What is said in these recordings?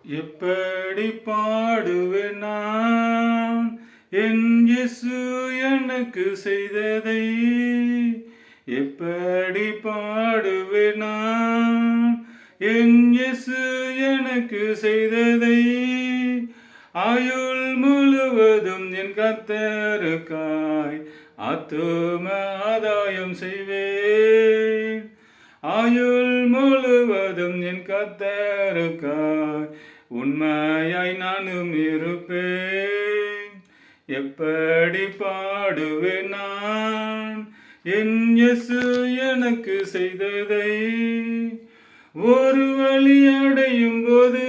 எப்படி பாடுவேன் நான் என் இயேசு எனக்கு செய்ததை? எப்படி பாடுவேன் நான் என் இயேசு எனக்கு செய்ததை? ஆயுள் முழுவதும் என் கர்த்தருக்காய் ஆத்தும ஆதாயம் செய்வேன். ஆயுள் முழுவதும் என் கர்த்தருக்காய் உண்மையாய் நானும் இருப்பேன். எப்படி பாடுவேன் நான் என் இயேசு எனக்கு செய்ததை? ஒரு வழி அடையும் போது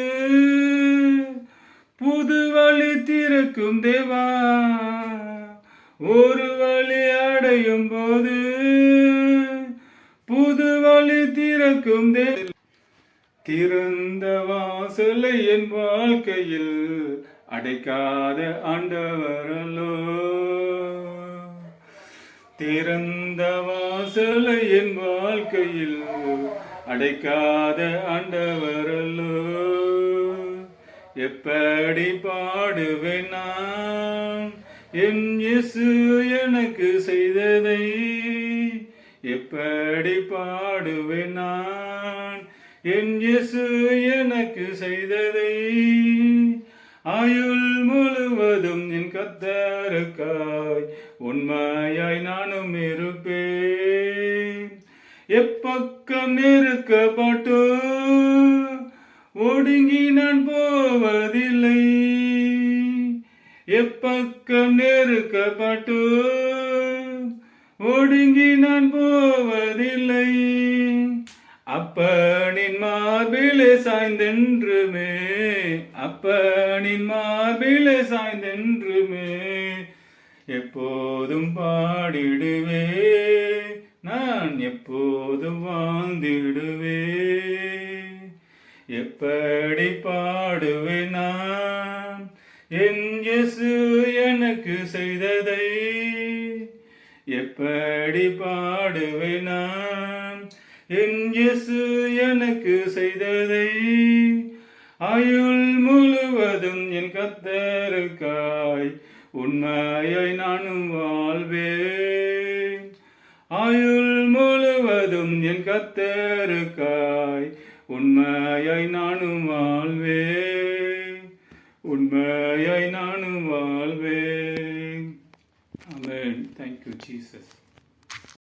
புது வழி திறக்கும் தேவா. ஒரு வழி அடையும் போது புது வழி திறக்கும் தேவா. திறந்த வாசலை என் வாழ்க்கையில் அடைக்காத ஆண்டவரல்லோ. திறந்த வாசலை என் வாழ்க்கையில் அடைக்காத ஆண்டவரல்லோ. எப்படி பாடுவேன் நான் என் இயேசு எனக்கு செய்ததை? எப்படி பாடுவேன் நான் என் இயேசு எனக்கு செய்ததை? ஆயுள் முழுவதும் என் கர்த்தருக்காய் உண்மையாய் நானும் இருப்பேன். எப்பக்கம் நெருக்கப்பட்டு ஒடுங்கி நான் போவதில்லை. எப்பக்கம் நெருக்கப்பட்டு ஒடுங்கி நான் போவதில்லை. அப்பனின் மார்பிலே சாய்ந்தென்றுமே, அப்பனின் மார்பிலே சாய்ந்தென்றுமே எப்போதும் பாடிடுவே, நான் எப்போதும் வாழ்ந்திடுவே. எப்படி பாடுவேன் நான் என் இயேசு எனக்கு செய்ததை? எப்படி பாடுவேன் நான் என் இயேசு எனக்கு செய்ததை? ஆயுள் முழுவதும் என் கர்த்தருக்காய் உண்மையாய் நானும் வாழ்வேன். ஆயுள் முழுவதும் என் கர்த்தருக்காய் உண்மையாய் நானும் வாழ்வேன். உண்மையாய் நானும் வாழ்வேன். ஆமென். Thank you, Jesus.